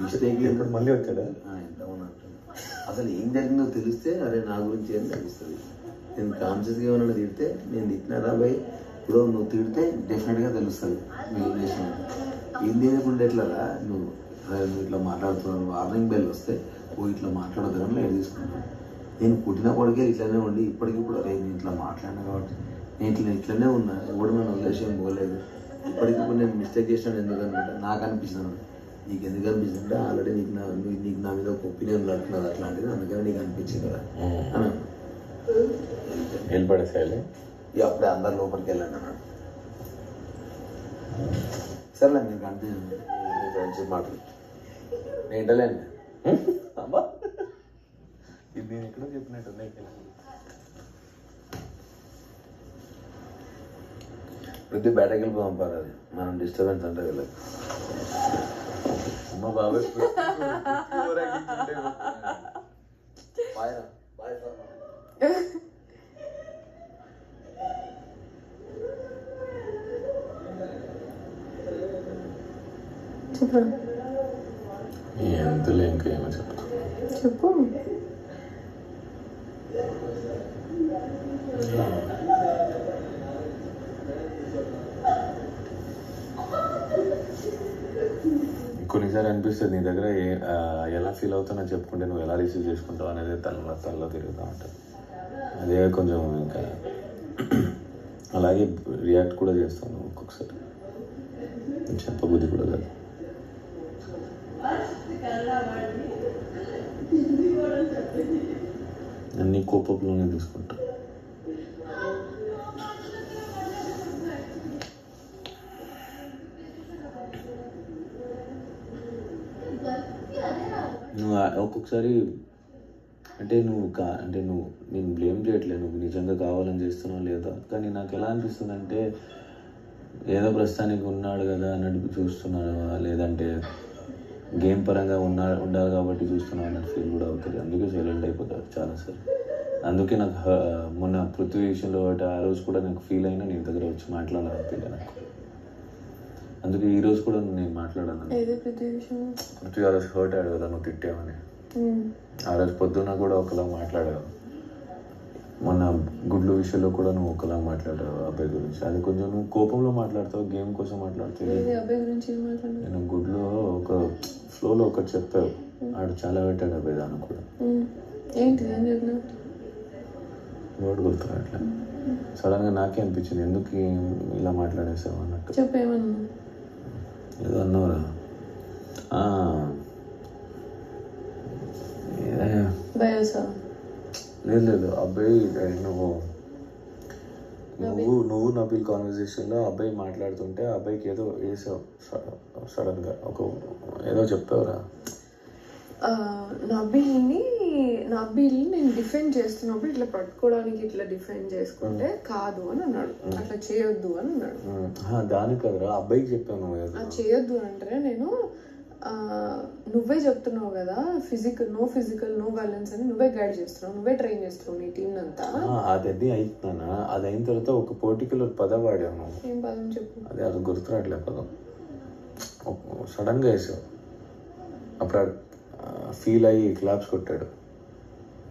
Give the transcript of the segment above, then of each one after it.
Mistake ఇప్పుడు మళ్ళీ వచ్చాడా? ఎంత ఉన్నట్టు అసలు ఏం జరిగిందో తెలిస్తే అరే నా గురించి ఏం తెలుస్తుంది. నేను కాన్షియస్గా ఏమన్నా తిడితే నేను తిట్టినారా భయ్ ఇప్పుడు నువ్వు తిడితే డెఫినెట్గా తెలుస్తుంది నువ్వు ఏం చేసినావు. ఏం తినకుండా ఎట్లారా నువ్వు ఇట్లా మాట్లాడుతున్నావు, వార్నింగ్ బెల్ వస్తే ఓ ఇట్లా మాట్లాడదు కానీ లైట్ తీసుకుంటాను. నేను పుట్టినప్పటికే ఇట్లనే ఉండి ఇప్పటికిప్పుడు అరే నేను ఇట్లా మాట్లాడినా కాబట్టి నేను ఇట్లనే ఉన్నా, ఎవడు నన్ను ఉద్దేశం పోలేదు. ఇప్పటికిప్పుడు నేను మిస్టేక్ చేసినాను ఎందుకు అనుకుంటా నాకు అనిపిస్తున్నాను. నీకు ఎందుకు అనిపిస్తుంది అంటే ఆల్రెడీ నీకు నా మీద ఒక ఒపీనియన్ అట్లా అట్లాంటిది అందుకని నీకు అనిపించింది కదా అని వెళ్ళిపడేసాయి. ఇక అప్పుడే అందరు లోపలికి వెళ్ళండి అన్నాడు. సరేలే మీరు కంటిన్యూ ఫ్రెండ్షిప్ మాటలు నేను ఇంటలేండి. ఇది నేను ఎక్కడో చెప్పినట్టు ప్రతి బయటకి వెళ్ళిపోదాం పారాలి మనం డిస్టర్బెన్స్ అంటే వెళ్ళదు. అమ్మ బాబాయ్ ఎంతలే ఇంకా ఏమో చెప్తా చెప్పు. కొన్నిసారి అనిపిస్తుంది నీ దగ్గర ఎలా ఫీల్ అవుతానో చెప్పుకుంటే నువ్వు ఎలా రిసీవ్ చేసుకుంటావు అనేది తలలో తిరుగుతూ ఉంటుంది. అదే కొంచెం ఇంకా అలాగే రియాక్ట్ కూడా చేస్తాను ఒక్కొక్కసారి, చెప్పబుద్ధి కూడా కాదు. అన్ని కోపంలోనే తీసుకుంటా. నువ్వు ఒక్కొక్కసారి అంటే నువ్వు నేను బ్లేమ్ చేయట్లేదు, నువ్వు నిజంగా కావాలని చేస్తున్నావు లేదా, కానీ నాకు ఎలా అనిపిస్తుంది అంటే ఏదో ప్రస్తుతానికి ఉన్నాడు కదా అన్నట్టు చూస్తున్నావా, లేదంటే గేమ్ పరంగా ఉండాలి కాబట్టి చూస్తున్నావు అన్నట్టు ఫీల్ కూడా అవుతుంది. అందుకే సైలెంట్ అయిపోతారు చాలాసార్లు. అందుకే నాకు మొన్న పృథ్వీ విషయంలో ఆ రోజు కూడా నాకు ఫీల్ అయినా నీ దగ్గర వచ్చి మాట్లాడాలనిపించే నాకు. అందుకే ఈ రోజు కూడా నేను మాట్లాడాను. పృథ్వీ ఆ రోజు హర్ట్ అయ్యాడు కదా నువ్వు తిట్టావని. ఆ రోజు పొద్దున్న కూడా ఒకలా మాట్లాడావు, మొన్న గుడ్లు విషయంలో కూడా నువ్వు ఒకలా మాట్లాడావు అబ్బాయి గురించి. అది కొంచెం నువ్వు కోపంలో మాట్లాడతావు, గేమ్ కోసం మాట్లాడతావు. నేను గుడ్లో ఒక ఫ్లోలో ఒకటి చెప్పావు, ఆడు చాలా పెట్టాడు అబ్బాయి దాన్ని కూడా. వర్డ్ గుర్తురా అట్లా సడన్గా నాకే అనిపించింది ఎందుకు ఇలా మాట్లాడేసావు అన్నట్టు. ఏదో అన్నవరా లేదు అబ్బాయి నువ్వు నబీల్ కాన్వర్సేషన్లో అబ్బాయి మాట్లాడుతుంటే అబ్బాయికి ఏదో వేసావు సడన్గా ఏదో చెప్పావురా. నబీల్ని నేను డిఫెండ్ చేస్తున్నప్పుడు ఇట్లా పట్టుకోవడానికి ఇట్లా డిఫెండ్ చేసుకుంటే కాదు అని అన్నాడు, అట్లా చేయొద్దు అని అన్నాడు. దానికి కదరా అబ్బాయికి చెప్పాను చేయొద్దు అంటే నేను నువ్వే చెప్తున్నావు కదా నో ఫిజికల్ నో బ్యాలెన్స్ అని నువ్వే గైడ్ చేస్తున్నావు, నువ్వే ట్రైన్ చేస్తున్నావు నీ టీం అంతా. అది అయిపోయినా అది అయిన తర్వాత ఒక పర్టికులర్ పదం వాడాను. ఏం పదం చెప్పు. అది గుర్తురాట్లే పదం సడన్గా వేసావు. అప్పుడు ఫీల్ అయ్యి క్లాప్స్ కొట్టాడు,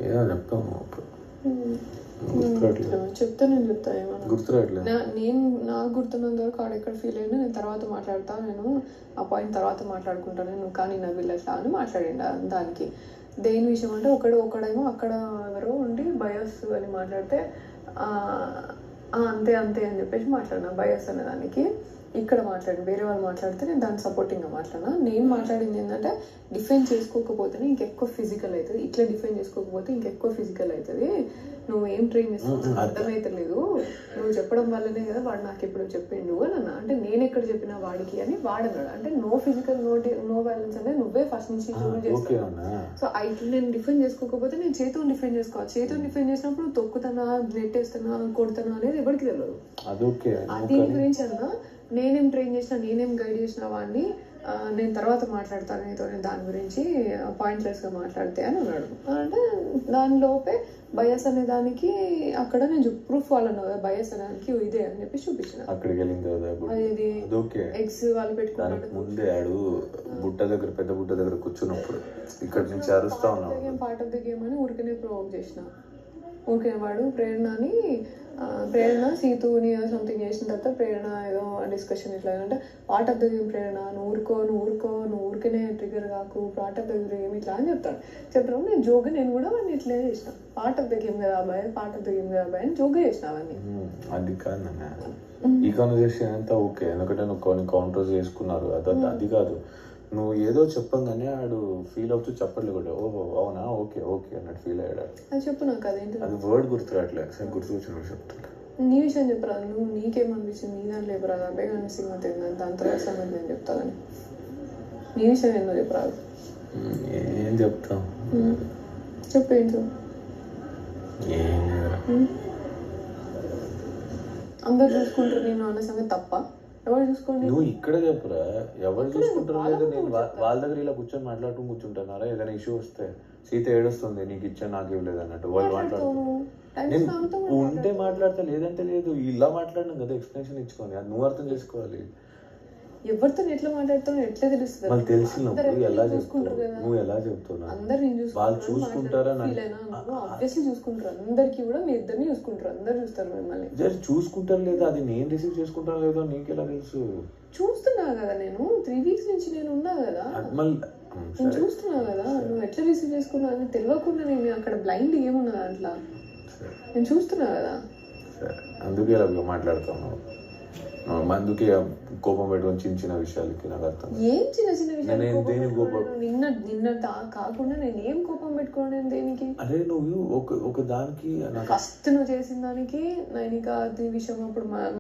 ఏదో చెప్తాను అప్పుడు చెప్తా. నేను చెప్తా ఏమన్నా గుర్తురాట్లేదు. నేను నాకు గుర్తున్నంత వరకు ఆడెక్కడ ఫీల్ అయినా నేను తర్వాత మాట్లాడతా, నేను ఆ పాయింట్ తర్వాత మాట్లాడుకుంటాను నేను, కానీ నా వీళ్ళట్లా అని మాట్లాడిండా దానికి. దేని విషయం అంటే ఒకడేమో అక్కడ ఎవరో ఉండి బయాస్ అని మాట్లాడితే అంతే అంతే అని చెప్పేసి మాట్లాడినా బయాస్ అనే దానికి. ఇక్కడ మాట్లాడి వేరే వాళ్ళు మాట్లాడితే నేను దాన్ని సపోర్టింగ్గా మాట్లాడినా. నేను మాట్లాడింది ఏంటంటే డిఫెండ్ చేసుకోకపోతేనే ఇంకెక్కువ ఫిజికల్ అవుతుంది, ఇట్లా డిఫెండ్ చేసుకోకపోతే ఇంకెక్కువ ఫిజికల్ అవుతుంది, నువ్వు ఏం ట్రైన్ చేస్తావు అర్థమవుతలేదు, నువ్వు చెప్పడం వల్లనే కదా వాడు నాకు ఎప్పుడు చెప్పిండు అని అన్నా. అంటే నేను ఎక్కడ చెప్పినా వాడికి అని వాడన్నాడు. అంటే నో ఫిజికల్ నో బ్యాలెన్స్ అంటే నువ్వే ఫస్ట్ నుంచి చూస్ చేస్తావు. సో ఇట్లా నేను డిఫెండ్ చేసుకోకపోతే నేను చేతితో డిఫెండ్ చేసుకోవాలి. చేతితో డిఫెండ్ చేసినప్పుడు తొక్కుతానా నెట్టేస్తానా కొడతానా అనేది ఎవరికి తెలియదు. దీని గురించి అన్నా నేనేం ట్రైన్ చేసినా నేనేం గైడ్ చేసిన వాడిని నేను తర్వాత మాట్లాడతాను నీతో, నేను దాని గురించి పాయింట్లెస్గా మాట్లాడితే అని అన్నాడు. అంటే దానిలోపే బయాస్ అనే దానికి అక్కడ నేను ప్రూఫ్ వాళ్ళను బయాస్ అనే దానికి ఇదే అని చెప్పి చూపించిన. అక్కడికి వెళ్ళిన తర్వాత అదేది ఎగ్స్ వాళ్ళు పెట్టుకున్నాడు ముందే ఆడు బుట్ట దగ్గర పెద్ద బుట్ట దగ్గర కూర్చున్నప్పుడు ఇక్కడ నుంచి అరుస్తా ఉన్నావు. పార్ట్ ఆఫ్ ద గేమ్ అని ఊరికనే ప్రొవోక్ చేసిన. ఊరికే వాడు ప్రేరణ సీతుని సంథింగ్ చేసిన తర్వాత ప్రేరణ ఏదో డిస్కషన్ ఇట్లా అంటే పార్ట్ ఆఫ్ ద గేమ్ ప్రేరణ నువ్వు ఊరికనే ట్రిగర్ కాకు, పార్ట్ ఆఫ్ ద గేమ్ ఇట్లా అని చెప్తాను. నేను జోగా నేను కూడా వాడిని ఇట్లే చేసిన. పార్ట్ ఆఫ్ ద గేమ్ కదా అబ్బాయి అని జోగా చేసిన అవన్నీ. అది కాదు ఈ కాన్వర్సేషన్ అంతా ఓకే, ఎందుకంటే నువ్వు కొన్ని కౌంటర్స్ చేసుకున్నారు అది కాదు. నువ్వు ఏదో చెప్పంగానే ఆడు ఫీల్ అవుతూ చెప్పట్లేదు కూడా, ఓహో అవునా ఓకే ఓకే అన్నట్టు ఫీల్ అయ్యాడు. అది చెప్పు నాకు, అదేంటి అది వర్డ్ గుర్తురాట్లేదు, సరే గుర్తుకొచ్చినప్పుడు చెప్తాను. నీ విషయం చెప్పరా, నువ్వు నీకేమనిపించింది, నీ దాంట్లో చెప్పరా, అబ్బాయి కానీ సింగతి దాని తర్వాత సంగతి నేను చెప్తా కానీ నీ విషయం ఏందో చెప్పరా. ఏం చెప్తాం చెప్పేంటి అందరు చూసుకుంటారు నేను అన్న సంగతి తప్ప, ఎవరు చూసుకోండి. నువ్వు ఇక్కడ చెప్పురా, ఎవరు చూసుకుంటారో లేదు. నేను వాళ్ళ దగ్గర ఇలా కూర్చొని మాట్లాడుతూ కూర్చుంటున్నారా, ఏదైనా ఇష్యూ వస్తే సీత ఏడుస్తుంది నీకు ఇచ్చా నాకు ఇవ్వలేదు అన్నట్టు వాళ్ళు మాట్లాడుతూ నేను ఉంటే మాట్లాడతా, లేదంటే లేదు. ఇలా మాట్లాడినాం కదా ఎక్స్ప్లెనేషన్ ఇచ్చుకొని, అది నువ్వు అర్థం చేసుకోవాలి. ఎవరితో ఎట్లా మాట్లాడుతావు ఎట్లా తెలుస్తుంది, వాళ్ళు తెలిసినప్పుడు ఎలా చెప్తావు, నువ్వు ఎలా చెప్తున్నావు, వాళ్ళు చూసుకుంటారా ఆబ్వియస్లీ చూసుకుంటారు. అందరికి కూడా మీ ఇద్దరిని చూసుకుంటారు, అందరు చూస్తారు మిమ్మల్ని. చూసుకుంటారు లేదా, అది నేను రిసీవ్ చేసుకుంటాను లేదో నీకు ఎలా తెలుసు? చూస్తున్నా కదా, నేను 3 weeks నుంచి నేను ఉన్నా కదా, నేను చూస్తున్నా కదా నువ్వు ఎట్లా రిసీవ్ చేసుకున్నావు అని తెలియకుండా నేను అక్కడ బ్లైండ్ ఏమున్నా దాంట్లో నేను చూస్తున్నా కదా. అందుకే ఇలా మాట్లాడుతున్నావు, అందుకే కోపం పెట్టుకొని చిన్న విషయాలకి నాకు అర్థం. ఏం చిన్న విషయాలు నిన్న కాకుండా నేను ఏం కోపం పెట్టుకోను దేనికి? అదే నువ్వు ఒక దానికి ఫస్ట్ నువ్వు చేసిన దానికి నైనిక అది విషయం అప్పుడు